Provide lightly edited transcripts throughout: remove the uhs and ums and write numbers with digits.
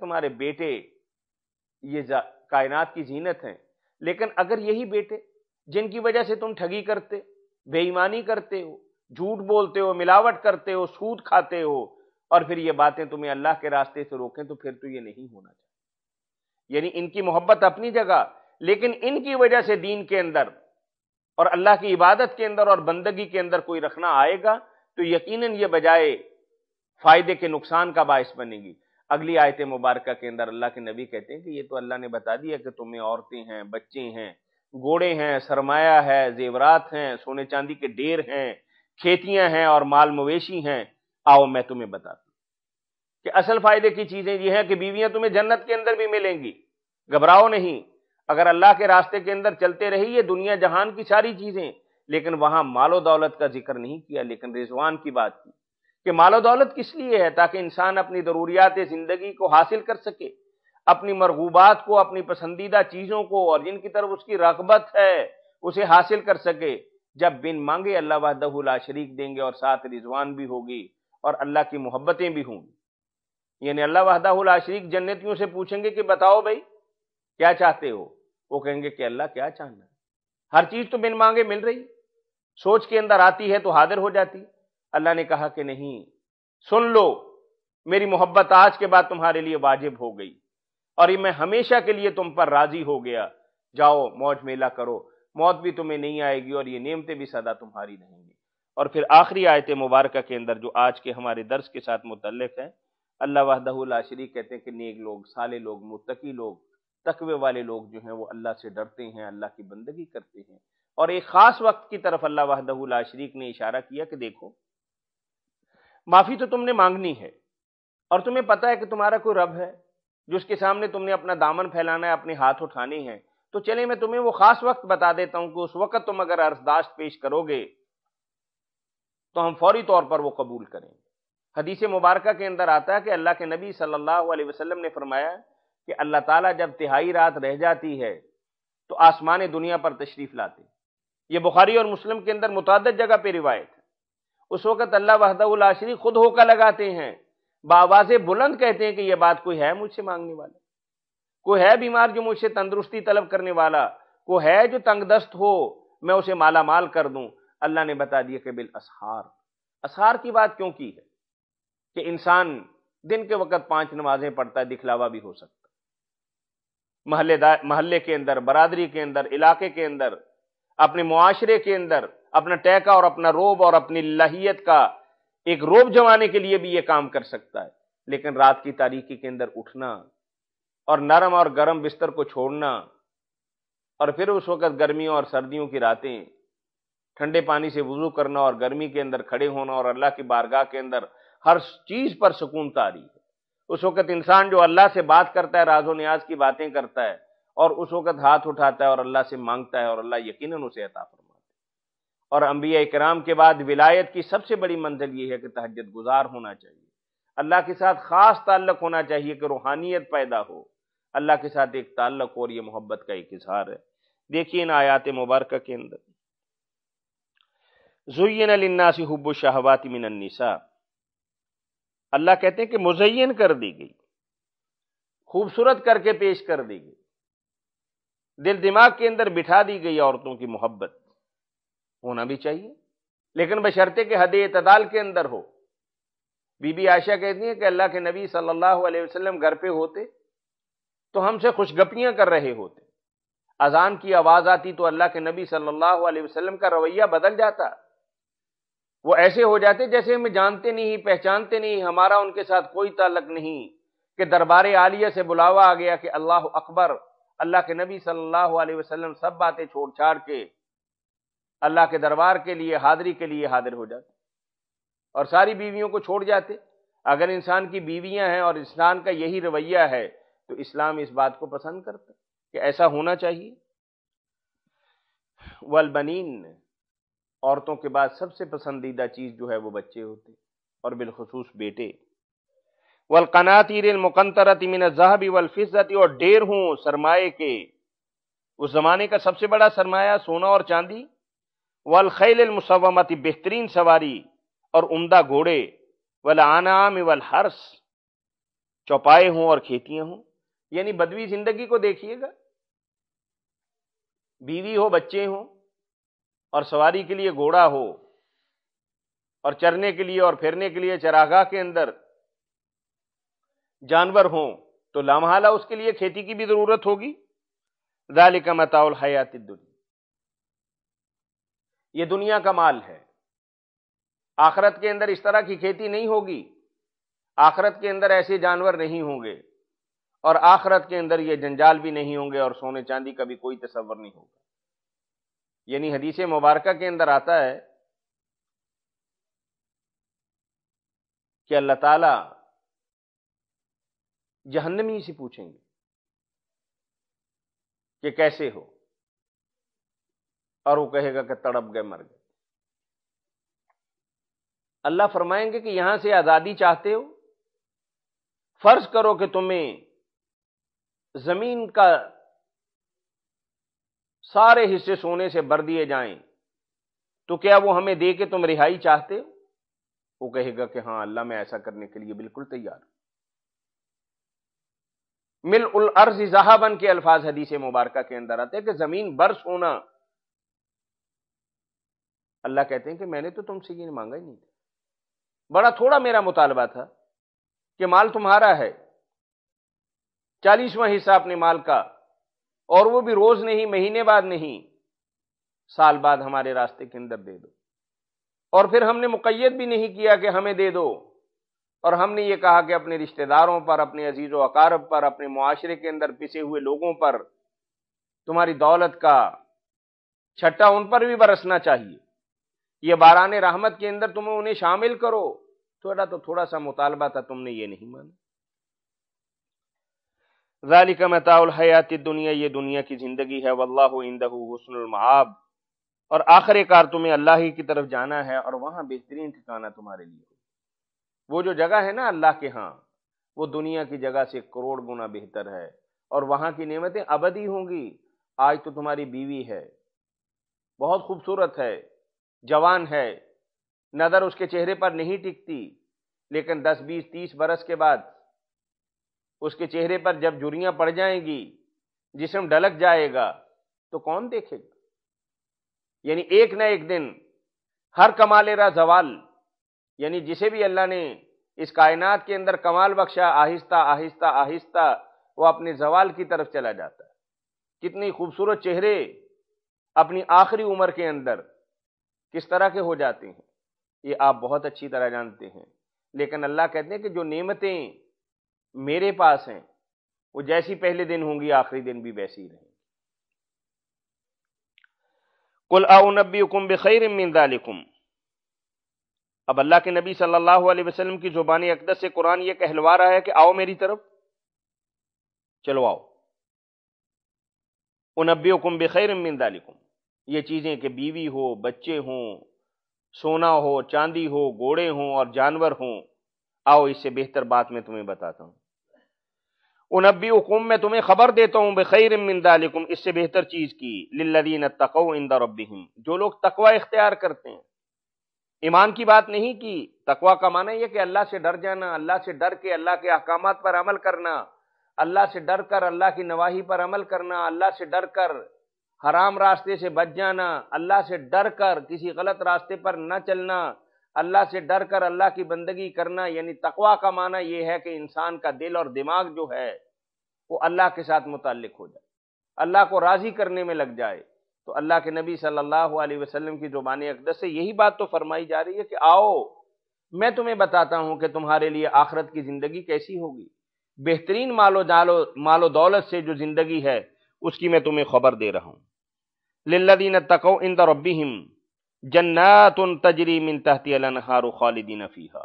تمہارے بیٹے یہ کائنات کی زینت ہیں، لیکن اگر یہی بیٹے جن کی وجہ سے تم ٹھگی کرتے، بے ایمانی کرتے ہو، جھوٹ بولتے ہو، ملاوٹ کرتے ہو، سود کھاتے ہو، اور پھر یہ باتیں تمہیں اللہ کے راستے سے روکیں، تو پھر تو یہ نہیں ہونا چاہیے۔ یعنی ان کی محبت اپنی جگہ، لیکن ان کی وجہ سے دین کے اندر اور اللہ کی عبادت کے اندر اور بندگی کے اندر کوئی رکھنا آئے گا تو یقیناً یہ بجائے فائدے کے نقصان کا باعث بنے گی۔ اگلی آیت مبارکہ کے اندر اللہ کے نبی کہتے ہیں کہ یہ تو اللہ نے بتا دیا کہ تمہیں عورتیں ہیں، بچے ہیں، گھوڑے ہیں، سرمایہ ہے، زیورات ہیں، سونے چاندی کے ڈھیر ہیں، کھیتیاں ہیں اور مال مویشی ہیں۔ آؤ میں تمہیں بتاتا ہوں کہ اصل فائدے کی چیزیں یہ ہیں کہ بیویاں تمہیں جنت کے اندر بھی ملیں گی، گھبراؤ نہیں۔ اگر اللہ کے راستے کے اندر چلتے رہیے دنیا جہان کی ساری چیزیں، لیکن وہاں مال و دولت کا ذکر نہیں کیا، لیکن رضوان کی بات کی کہ مال و دولت کس لیے ہے؟ تاکہ انسان اپنی ضروریات زندگی کو حاصل کر سکے، اپنی مرغوبات کو، اپنی پسندیدہ چیزوں کو اور جن کی طرف اس کی رغبت ہے اسے حاصل کر سکے۔ جب بن مانگے اللہ وحدہ لا شریک دیں گے، اور ساتھ رضوان بھی ہوگی اور اللہ کی محبتیں بھی ہوں گی۔ یعنی اللہ وحدہ لا شریک جنتیوں سے پوچھیں گے کہ بتاؤ بھائی کیا چاہتے ہو؟ وہ کہیں گے کہ اللہ کیا چاہنا ہے، ہر چیز تو بن مانگے مل رہی، سوچ کے اندر آتی ہے تو حاضر ہو جاتی۔ اللہ نے کہا کہ نہیں، سن لو، میری محبت آج کے بعد تمہارے لیے واجب ہو گئی، اور یہ میں ہمیشہ کے لیے تم پر راضی ہو گیا۔ جاؤ موج میلہ کرو، موت بھی تمہیں نہیں آئے گی اور یہ نعمتیں بھی سدا تمہاری رہیں گی۔ اور پھر آخری آیت مبارکہ کے اندر جو آج کے ہمارے درس کے ساتھ متعلق ہے، اللہ وحدہ لا شریک کہتے ہیں کہ نیک لوگ، صالح لوگ، متقی لوگ، تقوی والے لوگ جو ہیں وہ اللہ سے ڈرتے ہیں، اللہ کی بندگی کرتے ہیں۔ اور ایک خاص وقت کی طرف اللہ وحدہ لا شریک نے اشارہ کیا کہ دیکھو، معافی تو تم نے مانگنی ہے، اور تمہیں پتہ ہے کہ تمہارا کوئی رب ہے جس کے سامنے تم نے اپنا دامن پھیلانا ہے، اپنے ہاتھ اٹھانے ہیں، تو چلے میں تمہیں وہ خاص وقت بتا دیتا ہوں کہ اس وقت تم اگر عرضداشت پیش کرو گے تو ہم فوری طور پر وہ قبول کریں گے۔ حدیث مبارکہ کے اندر آتا ہے کہ اللہ کے نبی صلی اللہ علیہ وسلم نے فرمایا کہ اللہ تعالیٰ جب تہائی رات رہ جاتی ہے تو آسمان دنیا پر تشریف لاتے۔ یہ بخاری اور مسلم کے اندر متعدد جگہ پہ روایت ہے۔ اس وقت اللہ وحدہ لا شریک خود ہوکا لگاتے ہیں، بآواز بلند کہتے ہیں کہ یہ بات کوئی ہے مجھ سے مانگنے والا، کوئی ہے بیمار جو مجھ سے تندرستی طلب کرنے والا، کوئی ہے جو تنگ دست ہو میں اسے مالا مال کر دوں۔ اللہ نے بتا دیا کہ بالاسحار، اسحار کی بات کیوں کی ہے؟ کہ انسان دن کے وقت 5 نمازیں پڑھتا ہے، دکھلاوا بھی ہو سکتا ہے، محلے کے اندر، برادری کے اندر، علاقے کے اندر، اپنے معاشرے کے اندر اپنا ٹیکہ اور اپنا روب اور اپنی لہیت کا ایک روب جمانے کے لیے بھی یہ کام کر سکتا ہے، لیکن رات کی تاریکی کے اندر اٹھنا اور نرم اور گرم بستر کو چھوڑنا، اور پھر اس وقت گرمیوں اور سردیوں کی راتیں ٹھنڈے پانی سے وضو کرنا اور گرمی کے اندر کھڑے ہونا اور اللہ کی بارگاہ کے اندر ہر چیز پر سکون طاری ہے۔ اس وقت انسان جو اللہ سے بات کرتا ہے، راز و نیاز کی باتیں کرتا ہے، اور اس وقت ہاتھ اٹھاتا ہے اور اللہ سے مانگتا ہے، اور اللہ یقیناً اسے عطا فرماتا ہے۔ اور انبیاء کرام کے بعد ولایت کی سب سے بڑی منزل یہ ہے کہ تہجد گزار ہونا چاہیے، اللہ کے ساتھ خاص تعلق ہونا چاہیے کہ روحانیت پیدا ہو، اللہ کے ساتھ ایک تعلق ہو، اور یہ محبت کا ایک اظہار ہے۔ دیکھیے ان آیات مبارکہ کے اندر زُیِّنَ لِلنَّاسِ حُبُّ الشَّهَوَاتِ مِنَ النِّسَاءِ، اللہ کہتے ہیں کہ مزین کر دی گئی، خوبصورت کر کے پیش کر دی گئی، دل دماغ کے اندر بٹھا دی گئی عورتوں کی محبت، ہونا بھی چاہیے لیکن بشرطے کہ حد اعتدال کے اندر ہو۔ بی بی عائشہ کہتی ہیں کہ اللہ کے نبی صلی اللہ علیہ وسلم گھر پہ ہوتے تو ہم سے خوش گپیاں کر رہے ہوتے، اذان کی آواز آتی تو اللہ کے نبی صلی اللہ علیہ وسلم کا رویہ بدل جاتا، وہ ایسے ہو جاتے جیسے ہمیں جانتے نہیں، پہچانتے نہیں، ہمارا ان کے ساتھ کوئی تعلق نہیں، کہ دربار عالیہ سے بلاوا آ گیا کہ اللہ اکبر، اللہ کے نبی صلی اللہ علیہ وسلم سب باتیں چھوڑ چھاڑ کے اللہ کے دربار کے لیے حاضری کے لیے حاضر ہو جاتے اور ساری بیویوں کو چھوڑ جاتے۔ اگر انسان کی بیویاں ہیں اور انسان کا یہی رویہ ہے تو اسلام اس بات کو پسند کرتا ہے کہ ایسا ہونا چاہیے۔ والبنین، عورتوں کے بعد سب سے پسندیدہ چیز جو ہے وہ بچے ہوتے اور بالخصوص بیٹے۔ والقناطیر المقنطرۃ من الذهب والفضۃ، اور ڈھیر ہوں سرمایے کے، اس زمانے کا سب سے بڑا سرمایہ سونا اور چاندی۔ والخیل المسومۃ، بہترین سواری اور عمدہ گھوڑے۔ والانعام والحرث، چوپائے ہوں اور کھیتیاں ہوں، یعنی بدوی زندگی کو دیکھیے گا، بیوی ہو، بچے ہوں، اور سواری کے لیے گھوڑا ہو، اور چرنے کے لیے اور پھرنے کے لیے چراگاہ کے اندر جانور ہوں، تو لامحالہ اس کے لیے کھیتی کی بھی ضرورت ہوگی۔ ذالک متاع الحیات الدنیا، یہ دنیا کا مال ہے۔ آخرت کے اندر اس طرح کی کھیتی نہیں ہوگی، آخرت کے اندر ایسے جانور نہیں ہوں گے، اور آخرت کے اندر یہ جنجال بھی نہیں ہوں گے، اور سونے چاندی کا بھی کوئی تصور نہیں ہوگا۔ یعنی حدیث مبارکہ کے اندر آتا ہے کہ اللہ تعالی جہنمی سے پوچھیں گے کہ کیسے ہو، اور وہ کہے گا کہ تڑپ گئے، مر گئے۔ اللہ فرمائیں گے کہ یہاں سے آزادی چاہتے ہو؟ فرض کرو کہ تمہیں زمین کا سارے حصے سونے سے بھر دیے جائیں، تو کیا وہ ہمیں دے کے تم رہائی چاہتے ہو؟ وہ کہے گا کہ ہاں اللہ، میں ایسا کرنے کے لیے بالکل تیار ہوں۔ ملء الارض ذہبا کے الفاظ حدیث مبارکہ کے اندر آتے ہیں کہ زمین بھر سونا۔ اللہ کہتے ہیں کہ میں نے تو تم سے یہ مانگا ہی نہیں تھا، بڑا تھوڑا میرا مطالبہ تھا کہ مال تمہارا ہے، 40واں حصہ اپنے مال کا، اور وہ بھی روز نہیں، مہینے بعد نہیں، سال بعد ہمارے راستے کے اندر دے دو۔ اور پھر ہم نے مقید بھی نہیں کیا کہ ہمیں دے دو، اور ہم نے یہ کہا کہ اپنے رشتہ داروں پر، اپنے عزیز و اقارب پر، اپنے معاشرے کے اندر پسے ہوئے لوگوں پر تمہاری دولت کا چھٹا ان پر بھی برسنا چاہیے، یہ باران رحمت کے اندر تمہیں انہیں شامل کرو۔ تھوڑا سا مطالبہ تھا، تم نے یہ نہیں مانا۔ ذالک متاع الحیات الدنیا، یہ دنیا کی زندگی ہے، واللہ عندہ حسن المآب، اور آخر کار تمہیں اللہ ہی کی طرف جانا ہے، اور وہاں بہترین ٹھکانہ تمہارے لیے ہے۔ وہ جو جگہ ہے نا اللہ کے ہاں، وہ دنیا کی جگہ سے کروڑ گنا بہتر ہے، اور وہاں کی نعمتیں ابدی ہوں گی۔ آج تو تمہاری بیوی ہے، بہت خوبصورت ہے، جوان ہے، نظر اس کے چہرے پر نہیں ٹکتی، لیکن 10 20 30 برس کے بعد اس کے چہرے پر جب جھریاں پڑ جائیں گی، جسم ڈھلک جائے گا، تو کون دیکھے گا؟ یعنی ایک نہ ایک دن ہر کمال را زوال، یعنی جسے بھی اللہ نے اس کائنات کے اندر کمال بخشا، آہستہ آہستہ آہستہ وہ اپنے زوال کی طرف چلا جاتا ہے۔ کتنی خوبصورت چہرے اپنی آخری عمر کے اندر کس طرح کے ہو جاتے ہیں، یہ آپ بہت اچھی طرح جانتے ہیں۔ لیکن اللہ کہتے ہیں کہ جو نعمتیں میرے پاس ہیں، وہ جیسی پہلے دن ہوں گی، آخری دن بھی ویسی ہی رہیں گی۔ قل اعنبئکم بخیر من ذالکم، اب اللہ کے نبی صلی اللہ علیہ وسلم کی زبان اقدس سے قرآن یہ کہلوا رہا ہے کہ آؤ میری طرف، چلو آؤ۔ انبئکم بخیر من ذالکم، یہ چیزیں کہ بیوی ہو، بچے ہوں، سونا ہو، چاندی ہو، گھوڑے ہوں اور جانور ہوں، آؤ اس سے بہتر بات میں تمہیں بتاتا ہوں۔ انبئکم، میں تمہیں خبر دیتا ہوں، بخیر من ذالکم، اس سے بہتر چیز کی، للذین اتقوا عند ربہم، جو لوگ تقوی اختیار کرتے ہیں۔ ایمان کی بات نہیں کی، تقوی کا معنی یہ کہ اللہ سے ڈر جانا، اللہ سے ڈر کے اللہ کے احکامات پر عمل کرنا، اللہ سے ڈر کر اللہ کی نواہی پر عمل کرنا، اللہ سے ڈر کر حرام راستے سے بچ جانا، اللہ سے ڈر کر کسی غلط راستے پر نہ چلنا، اللہ سے ڈر کر اللہ کی بندگی کرنا۔ یعنی تقوی کا معنی یہ ہے کہ انسان کا دل اور دماغ جو ہے وہ اللہ کے ساتھ متعلق ہو جائے، اللہ کو راضی کرنے میں لگ جائے۔ تو اللہ کے نبی صلی اللہ علیہ وسلم کی زبان اقدس سے یہی بات تو فرمائی جا رہی ہے کہ آؤ میں تمہیں بتاتا ہوں کہ تمہارے لیے آخرت کی زندگی کیسی ہوگی، بہترین مال و دولت سے جو زندگی ہے اس کی میں تمہیں خبر دے رہا ہوں۔ للذین اتقوا عند ربہم جنات تجری من تحتها الانہار خالدین فیہا،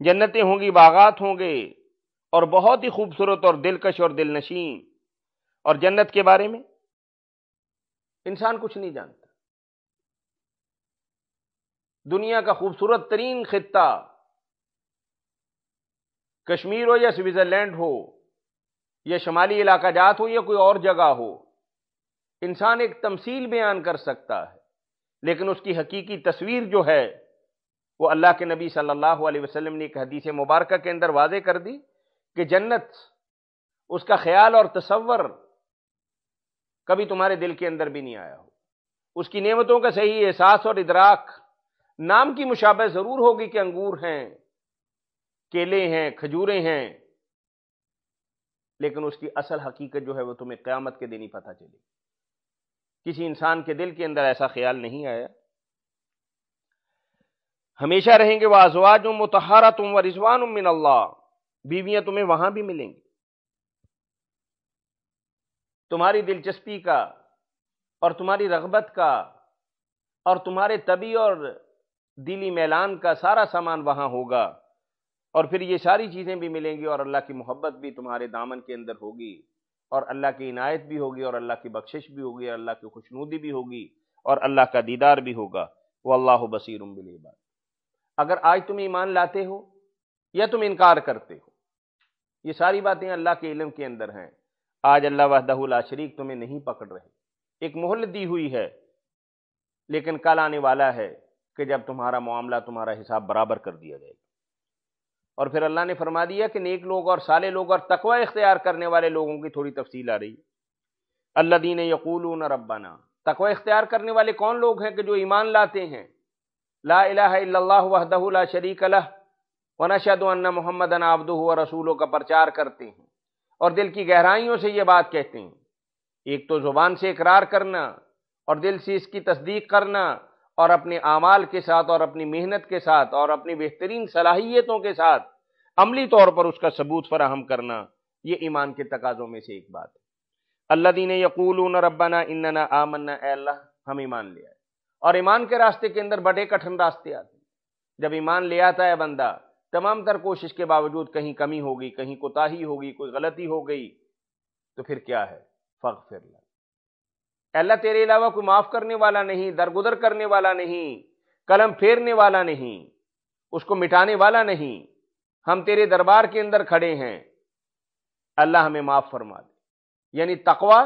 جنتیں ہوں گی، باغات ہوں گے، اور بہت ہی خوبصورت اور دلکش اور دل نشین۔ اور جنت کے بارے میں انسان کچھ نہیں جانتا۔ دنیا کا خوبصورت ترین خطہ کشمیر ہو یا سوئٹزرلینڈ ہو یا شمالی علاقہ جات ہو یا کوئی اور جگہ ہو، انسان ایک تمثیل بیان کر سکتا ہے، لیکن اس کی حقیقی تصویر جو ہے وہ اللہ کے نبی صلی اللہ علیہ وسلم نے ایک حدیث مبارکہ کے اندر واضح کر دی کہ جنت، اس کا خیال اور تصور کبھی تمہارے دل کے اندر بھی نہیں آیا ہو، اس کی نعمتوں کا صحیح احساس اور ادراک، نام کی مشابہت ضرور ہوگی کہ انگور ہیں، کیلے ہیں، کھجوریں ہیں، لیکن اس کی اصل حقیقت جو ہے وہ تمہیں قیامت کے دن ہی پتہ چلے۔ کسی انسان کے دل کے اندر ایسا خیال نہیں آیا۔ ہمیشہ رہیں گے وَأَزْوَاجٌ مُطَهَّرَةٌ وَرِضْوَانٌ مِّنَ اللَّهِ، بیویاں تمہیں وہاں بھی ملیں گی، تمہاری دلچسپی کا اور تمہاری رغبت کا اور تمہارے طبی اور دلی میلان کا سارا سامان وہاں ہوگا، اور پھر یہ ساری چیزیں بھی ملیں گی، اور اللہ کی محبت بھی تمہارے دامن کے اندر ہوگی، اور اللہ کی عنایت بھی ہوگی، اور اللہ کی بخشش بھی ہوگی، اور اللہ کی خوشنودی بھی ہوگی، اور اللہ کا دیدار بھی ہوگا۔ واللہ بصیر بالعباد۔ اگر آج تم ایمان لاتے ہو یا تم انکار کرتے ہو، یہ ساری باتیں اللہ کے علم کے اندر ہیں۔ آج اللہ وحدہ لا شریک تمہیں نہیں پکڑ رہے، ایک مہلت دی ہوئی ہے، لیکن کل آنے والا ہے کہ جب تمہارا معاملہ، تمہارا حساب برابر کر دیا جائے گا۔ اور پھر اللہ نے فرما دیا کہ نیک لوگ اور صالح لوگ اور تقوی اختیار کرنے والے لوگوں کی تھوڑی تفصیل آ رہی ہے۔ الذین یقولون ربنا، تقوی اختیار کرنے والے کون لوگ ہیں؟ کہ جو ایمان لاتے ہیں لا الہ الا اللہ وحدہ لا شریک لہ ونشہد ان محمدًا عبدہ ورسولہ کا پرچار کرتے ہیں، اور دل کی گہرائیوں سے یہ بات کہتے ہیں۔ ایک تو زبان سے اقرار کرنا، اور دل سے اس کی تصدیق کرنا، اور اپنے اعمال کے ساتھ اور اپنی محنت کے ساتھ اور اپنی بہترین صلاحیتوں کے ساتھ عملی طور پر اس کا ثبوت فراہم کرنا، یہ ایمان کے تقاضوں میں سے ایک بات ہے۔ الذین یقولون ربنا اننا آمنا، اے اللہ ہم ایمان لے آئے۔ اور ایمان کے راستے کے اندر بڑے کٹھن راستے آتے ہیں۔ جب ایمان لے آتا ہے بندہ، تمام تر کوشش کے باوجود کہیں کمی ہوگی، کہیں کوتاہی ہوگی، کوئی غلطی ہو گئی، تو پھر کیا ہے؟ فاغفر لنا، اے اللہ تیرے علاوہ کوئی معاف کرنے والا نہیں، درگزر کرنے والا نہیں، قلم پھیرنے والا نہیں، اس کو مٹانے والا نہیں۔ ہم تیرے دربار کے اندر کھڑے ہیں، اللہ ہمیں معاف فرما دے۔ یعنی تقوی،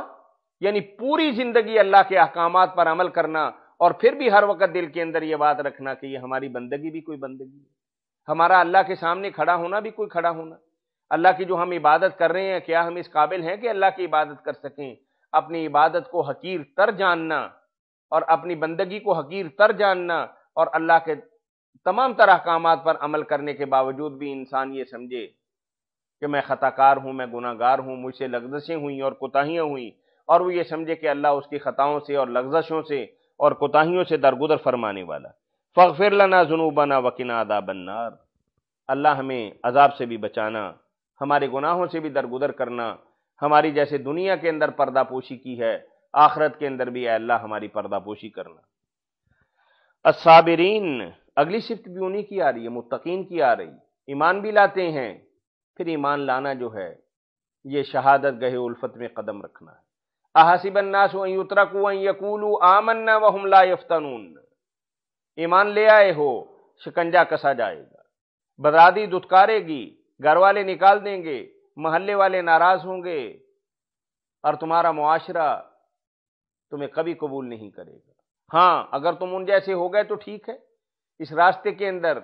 یعنی پوری زندگی اللہ کے احکامات پر عمل کرنا، اور پھر بھی ہر وقت دل کے اندر یہ بات رکھنا کہ یہ ہماری بندگی بھی کوئی بندگی ہے، ہمارا اللہ کے سامنے کھڑا ہونا بھی کوئی کھڑا ہونا۔ اللہ کی جو ہم عبادت کر رہے ہیں، کیا ہم اس قابل ہیں کہ اللہ کی عبادت کر سکیں؟ اپنی عبادت کو حقیر تر جاننا، اور اپنی بندگی کو حقیر تر جاننا، اور اللہ کے تمام تر احکامات پر عمل کرنے کے باوجود بھی انسان یہ سمجھے کہ میں خطا کار ہوں، میں گناہ گار ہوں، مجھ سے لغزشیں ہوئیں اور کوتاہیاں ہوئیں، اور وہ یہ سمجھے کہ اللہ اس کی خطاؤں سے اور لغزشوں سے اور کوتاہیوں سے درگزر فرمانے والا۔ فاغفر لنا ذنوبنا وقنا عذاب النار، اللہ ہمیں عذاب سے بھی بچانا، ہمارے گناہوں سے بھی درگزر کرنا، ہماری جیسے دنیا کے اندر پردہ پوشی کی ہے، آخرت کے اندر بھی اے اللہ ہماری پردہ پوشی کرنا۔ الصابرین، اگلی صفت بھی انہی کی آ رہی ہے، متقین کی آ رہی۔ ایمان بھی لاتے ہیں، پھر ایمان لانا جو ہے یہ شہادت گہے الفت میں قدم رکھنا ہے۔ احسب الناس ان یترکوا ان یقولوا آمنا وهم لا یفتنون، ایمان لے آئے ہو، شکنجہ کسا جائے گا، برادری دھتکارے گی، گھر والے نکال دیں گے، محلے والے ناراض ہوں گے، اور تمہارا معاشرہ تمہیں کبھی قبول نہیں کرے گا۔ ہاں اگر تم ان جیسے ہو گئے تو ٹھیک ہے، اس راستے کے اندر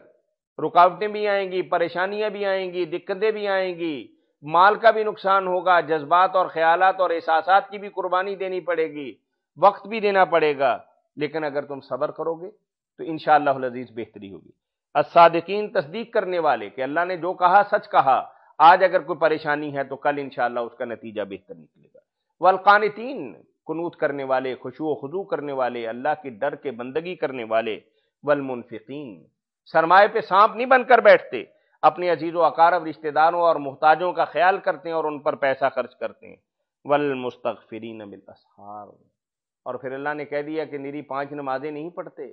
رکاوٹیں بھی آئیں گی، پریشانیاں بھی آئیں گی، دقتیں بھی آئیں گی، مال کا بھی نقصان ہوگا، جذبات اور خیالات اور احساسات کی بھی قربانی دینی پڑے گی، وقت بھی دینا پڑے گا، لیکن اگر تم صبر کرو گے تو انشاءاللہ العزیز بہتری ہوگی۔ الصادقین، تصدیق کرنے والے کہ اللہ نے جو کہا سچ کہا، آج اگر کوئی پریشانی ہے تو کل انشاءاللہ اس کا نتیجہ بہتر نکلے گا۔ والقانتین، قنوت کرنے والے، خشوع و خضوع کرنے والے، اللہ کی ڈر کے بندگی کرنے والے۔ والمنفقین، سرمایہ پہ سانپ نہیں بن کر بیٹھتے، اپنے عزیز و اقارب رشتہ داروں اور محتاجوں کا خیال کرتے ہیں اور ان پر پیسہ خرچ کرتے ہیں۔ والمستغفرین بالاسحار، اور پھر اللہ نے کہہ دیا کہ میری 5 نمازیں نہیں پڑھتے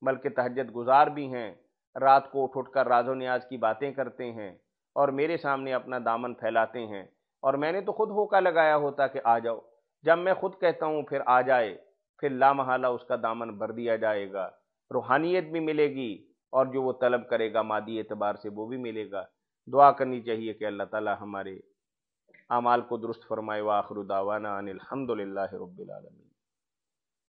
بلکہ تہجد گزار بھی ہیں، رات کو اٹھ کر راز و نیاز کی باتیں کرتے ہیں، اور میرے سامنے اپنا دامن پھیلاتے ہیں، اور میں نے تو خود ہوکا لگایا ہوتا کہ آ جاؤ، جب میں خود کہتا ہوں پھر آ جائے، پھر لامحالہ اس کا دامن بھر دیا جائے گا، روحانیت بھی ملے گی، اور جو وہ طلب کرے گا مادی اعتبار سے وہ بھی ملے گا۔ دعا کرنی چاہیے کہ اللہ تعالی ہمارے اعمال کو درست فرمائے۔ وآخر دعوانا ان الحمد للہ رب العالمین۔